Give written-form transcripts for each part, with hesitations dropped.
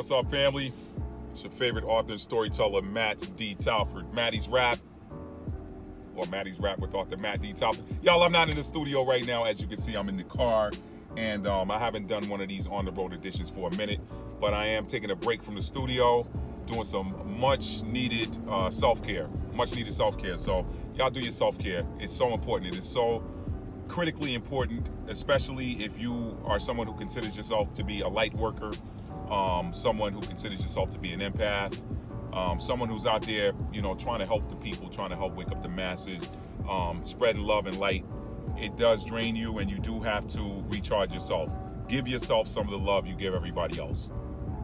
What's up, family? It's your favorite author and storyteller, Matt D. Talford. Matty's Rap, or Matty's Rap with author Matt D. Talford. Y'all, I'm not in the studio right now. As you can see, I'm in the car, and I haven't done one of these on-the-road editions for a minute, but I am taking a break from the studio, doing some much-needed self-care. Much-needed self-care. So y'all do your self-care. It's so important. It is so critically important, especially if you are someone who considers yourself to be a light worker, someone who considers yourself to be an empath, someone who's out there, you know, trying to help the people, trying to help wake up the masses, spreading love and light. It does drain you, and you do have to recharge yourself. Give yourself some of the love you give everybody else.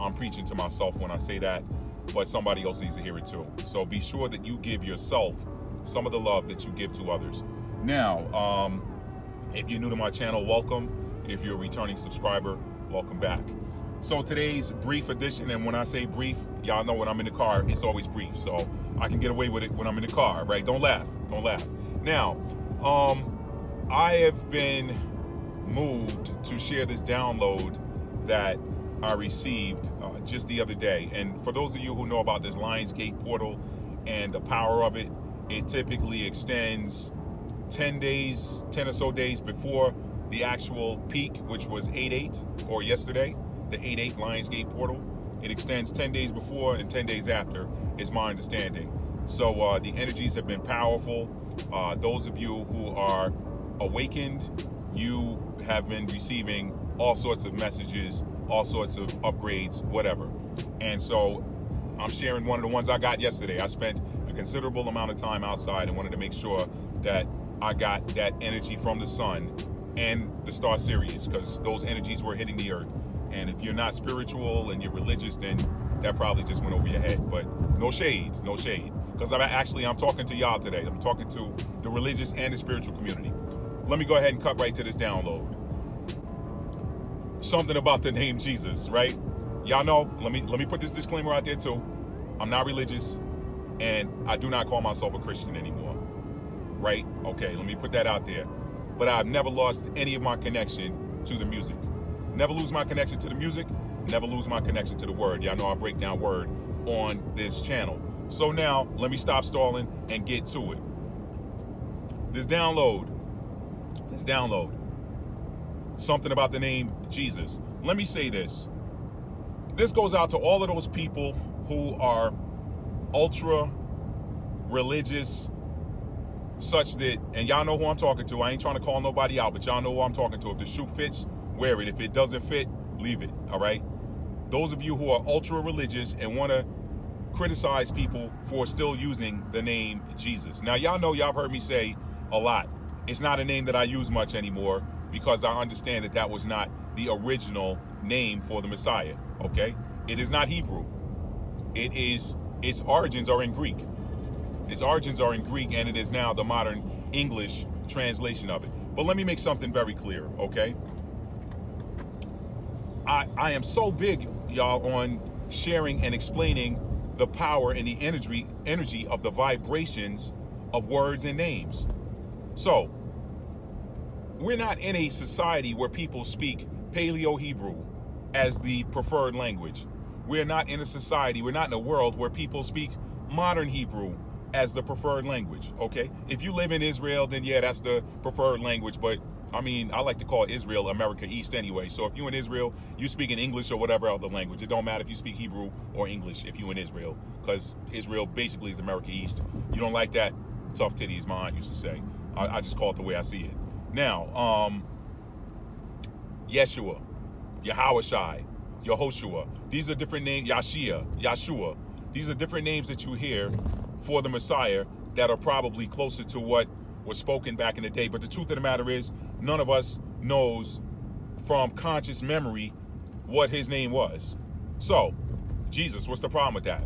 I'm preaching to myself when I say that, but somebody else needs to hear it too. So be sure that you give yourself some of the love that you give to others. Now, if you're new to my channel, welcome. If you're a returning subscriber, welcome back. So today's brief edition, and when I say brief, y'all know when I'm in the car, it's always brief. So I can get away with it when I'm in the car, right? Don't laugh, don't laugh. Now, I have been moved to share this download that I received just the other day. And for those of you who know about this Lionsgate portal and the power of it, it typically extends 10 or so days before the actual peak, which was 8/8, or yesterday, the 8/8 Lionsgate portal. It extends 10 days before and 10 days after, is my understanding. So the energies have been powerful. Those of you who are awakened, you have been receiving all sorts of messages, all sorts of upgrades, whatever. And so I'm sharing one of the ones I got yesterday. I spent a considerable amount of time outside and wanted to make sure that I got that energy from the sun and the star Sirius, because those energies were hitting the earth. And if you're not spiritual and you're religious, then that probably just went over your head. But no shade, no shade. Because I'm talking to y'all today. I'm talking to the religious and the spiritual community. Let me go ahead and cut right to this download. Something about the name Jesus, right? Y'all know, let me put this disclaimer out there too. I'm not religious, and I do not call myself a Christian anymore. Right? Okay, let me put that out there. But I've never lost any of my connection to the music. Never lose my connection to the music, never lose my connection to the word. Y'all know I break down word on this channel. So now, let me stop stalling and get to it. This download. Something about the name Jesus. Let me say this. This goes out to all of those people who are ultra religious, such that, and y'all know who I'm talking to. I ain't trying to call nobody out, but y'all know who I'm talking to. If the shoe fits, wear it. If it doesn't fit, leave it, all right? Those of you who are ultra religious and want to criticize people for still using the name Jesus. Now, y'all know, y'all have heard me say a lot, it's not a name that I use much anymore, because I understand that that was not the original name for the Messiah, okay? It is not Hebrew. Its origins are in Greek. Its origins are in Greek, and it is now the modern English translation of it. But let me make something very clear, okay? I am so big, y'all, on sharing and explaining the power and the energy of the vibrations of words and names. So, we're not in a society where people speak Paleo-Hebrew as the preferred language. We're not in a society, we're not in a world where people speak modern Hebrew as the preferred language, okay? If you live in Israel, then yeah, that's the preferred language, but I mean, I like to call Israel America East anyway. So if you're in Israel, you speak in English or whatever other language. It don't matter if you speak Hebrew or English if you're in Israel, because Israel basically is America East. You don't like that? Tough titties, my aunt used to say. I just call it the way I see it. Now, Yeshua, Yahushai, Yehoshua, these are different names. Yeshua. These are different names that you hear for the Messiah that are probably closer to what was spoken back in the day. But the truth of the matter is, none of us knows from conscious memory what his name was. So, Jesus, what's the problem with that?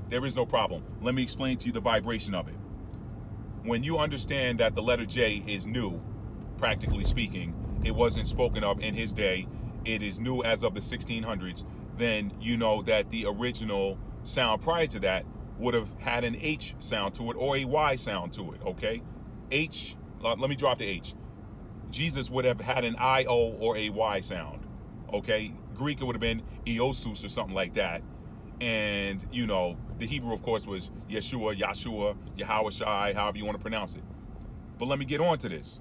There is no problem. Let me explain to you the vibration of it. When you understand that the letter J is new, practically speaking, it wasn't spoken of in his day, it is new as of the 1600s, then you know that the original sound prior to that would have had an H sound to it or a Y sound to it, okay? H, let me drop the H. Jesus would have had an I-O or a Y sound. Okay, Greek, it would have been Iosus or something like that. And, you know, the Hebrew, of course, was Yeshua, Yahshua, Yahawashi, however you want to pronounce it. But let me get on to this.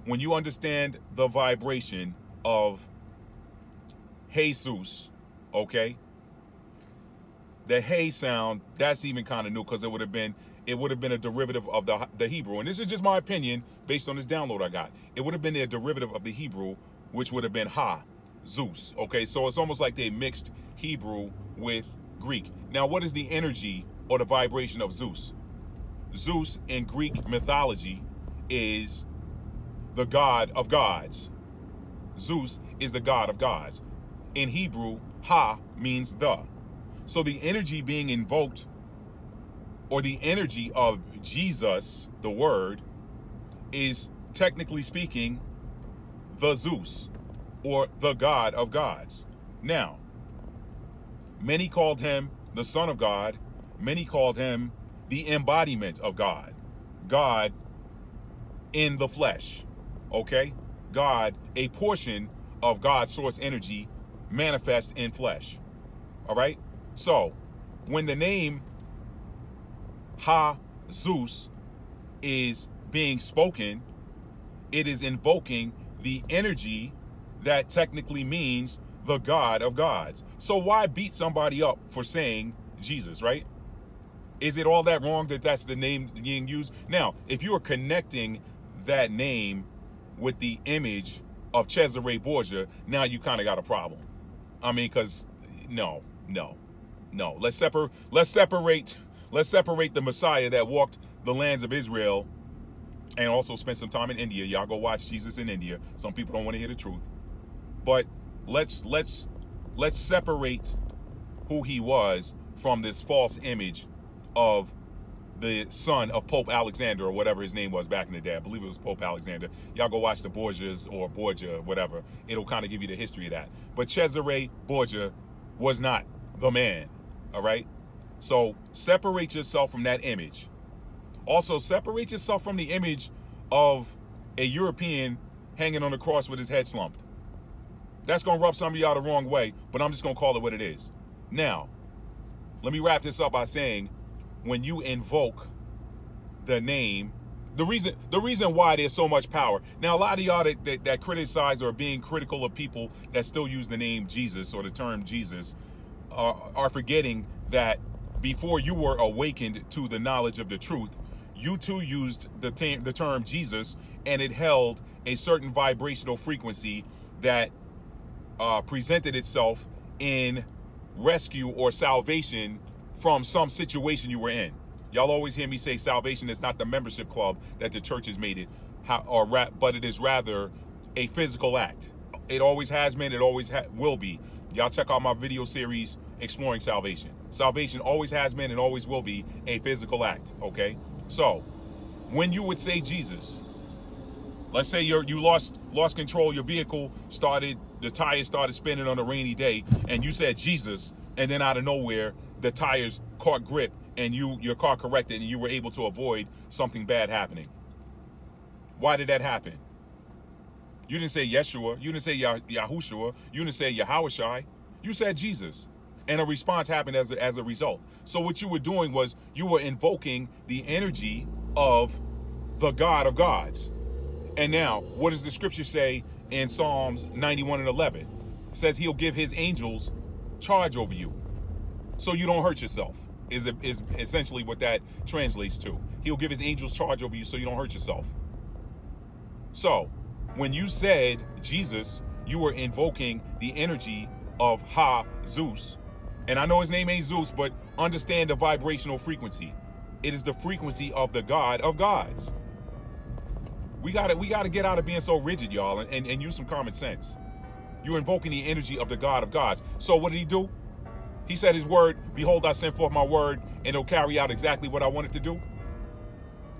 When you understand the vibration of Jesus, okay, the hey sound, that's even kind of new, because it would have been a derivative of the Hebrew. And this is just my opinion based on this download I got. It would have been a derivative of the Hebrew, which would have been Ha, Zeus. Okay, so it's almost like they mixed Hebrew with Greek. Now, what is the energy or the vibration of Zeus? Zeus in Greek mythology is the god of gods. Zeus is the god of gods. In Hebrew, Ha means the. So the energy being invoked, or the energy of Jesus, the word, is technically speaking the Zeus, or the God of gods. Now, many called him the Son of God. Many called him the embodiment of God. God in the flesh, okay? God, a portion of God's source energy manifest in flesh, all right? So, when the name Ha, Zeus, is being spoken, it is invoking the energy that technically means the God of gods. So why beat somebody up for saying Jesus, right? Is it all that wrong that that's the name being used? Now, if you are connecting that name with the image of Cesare Borgia, now you kind of got a problem. I mean, because no. Let's separate the Messiah that walked the lands of Israel and also spent some time in India. Y'all go watch Jesus in India. Some people don't want to hear the truth. But let's separate who he was from this false image of the son of Pope Alexander, or whatever his name was back in the day. I believe it was Pope Alexander. Y'all go watch the Borgias or Borgia, whatever. It'll kind of give you the history of that. But Cesare Borgia was not the man, all right? So separate yourself from that image. Also, separate yourself from the image of a European hanging on the cross with his head slumped. That's going to rub some of y'all the wrong way, but I'm just going to call it what it is. Now, let me wrap this up by saying, when you invoke the name, the reason why there's so much power. Now, a lot of y'all that criticize or are being critical of people that still use the name Jesus or the term Jesus are forgetting that before you were awakened to the knowledge of the truth, you too used the term Jesus, and it held a certain vibrational frequency that presented itself in rescue or salvation from some situation you were in. Y'all always hear me say salvation is not the membership club that the church has made it, but it is rather a physical act. It always has been, it always will be. Y'all check out my video series, Exploring Salvation. Salvation always has been and always will be a physical act, okay? So, when you would say Jesus, let's say you lost control, your vehicle the tires started spinning on a rainy day, and you said Jesus, and then out of nowhere, the tires caught grip, and your car corrected, and you were able to avoid something bad happening. Why did that happen? You didn't say Yeshua, you didn't say Yahushua, you didn't say Yahawashi, you said Jesus. And a response happened as a result. So what you were doing was you were invoking the energy of the God of gods. And now, what does the scripture say in Psalms 91:11? It says he'll give his angels charge over you, so you don't hurt yourself, is essentially what that translates to. He'll give his angels charge over you so you don't hurt yourself. So, when you said Jesus, you were invoking the energy of Ha, Zeus. And I know his name ain't Zeus, but understand the vibrational frequency. It is the frequency of the God of gods. We gotta get out of being so rigid, y'all, and use some common sense. You're invoking the energy of the God of gods. So what did he do? He said his word, behold, I send forth my word, and it'll carry out exactly what I want it to do.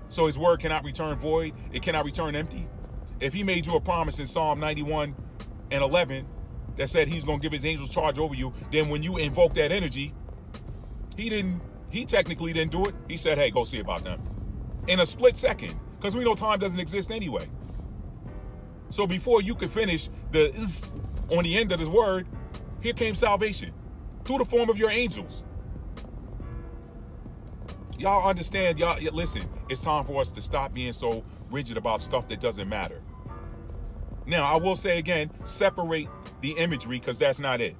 So his word cannot return void. It cannot return empty. If he made you a promise in Psalm 91:11 that said he's going to give his angels charge over you, then when you invoke that energy, he technically didn't do it. He said, hey, go see about them. In a split second, because we know time doesn't exist anyway. So before you could finish the is on the end of this word, here came salvation through the form of your angels. Y'all understand? Y'all listen, it's time for us to stop being so rigid about stuff that doesn't matter. Now, I will say again, separate the imagery, because that's not it.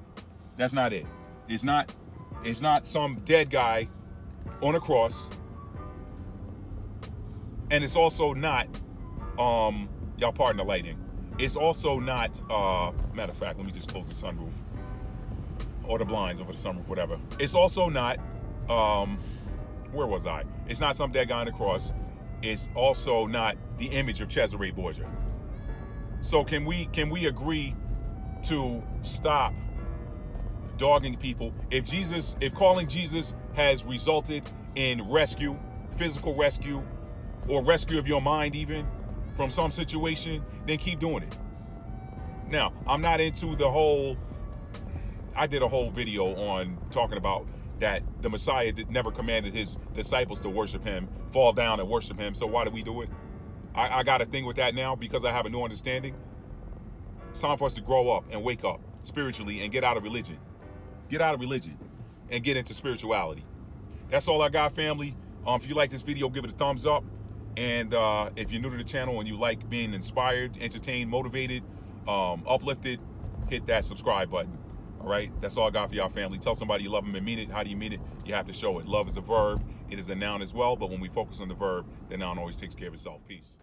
That's not it. It's not some dead guy on a cross. And it's also not, y'all pardon the lighting. It's also not, matter of fact, let me just close the sunroof. Or the blinds over the sunroof, whatever. It's also not, where was I? It's not some dead guy on the cross. It's also not the image of Cesare Borgia. So can we agree to stop dogging people? If calling Jesus has resulted in rescue, physical rescue, or rescue of your mind even from some situation, then keep doing it. Now, I'm not into the whole, I did a whole video on talking about that the Messiah never commanded his disciples to worship him, fall down and worship him. So why do we do it? I got a thing with that now because I have a new understanding. It's time for us to grow up and wake up spiritually and get out of religion. Get out of religion and get into spirituality. That's all I got, family. If you like this video, give it a thumbs up. And if you're new to the channel and you like being inspired, entertained, motivated, uplifted, hit that subscribe button. All right, that's all I got for y'all, family. Tell somebody you love them and mean it. How do you mean it? You have to show it. Love is a verb. It is a noun as well. But when we focus on the verb, the noun always takes care of itself. Peace.